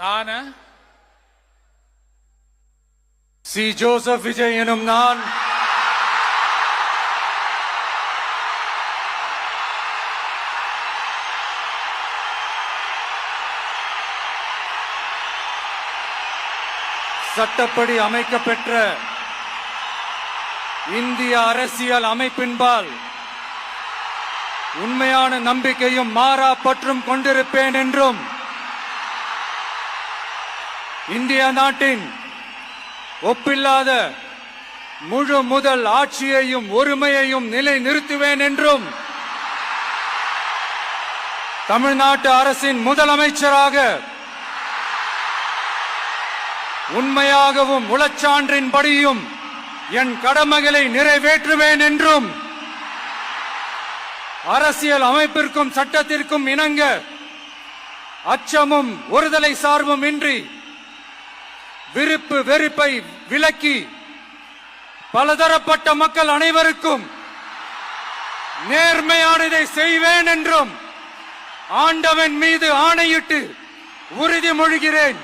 நான் C. Joseph Vijay எனும் நான் சட்டப்படி அமைக்கப்பெற்ற இந்திய அரசியல் அமைப்பின்பால் உண்மையான நம்பிக்கையும் மாறா பற்றும் கொண்டிருப்பேன் என்றும் இந்திய நாட்டின் ஒப்பில்லாத முழு முதல் ஆட்சியையும் ஒருமையையும் நிலை நிறுத்துவேன் என்றும் தமிழ்நாட்டு அரசின் முதலமைச்சராக உண்மையாகவும் உளச்சான்றின்படியும் என் கடமைகளை நிறைவேற்றுவேன் என்றும் அரசியல் அமைப்பிற்கும் சட்டத்திற்கும் இணங்க அச்சமும் ஒருதலை சார்பும் இன்றி விருப்பு வெறுப்பை விலக்கி பலதரப்பட்ட மக்கள் அனைவருக்கும் நேர்மையானதை செய்வேன் என்றும் ஆண்டவன் மீது ஆணையிட்டு உறுதிமொழிகிறேன்.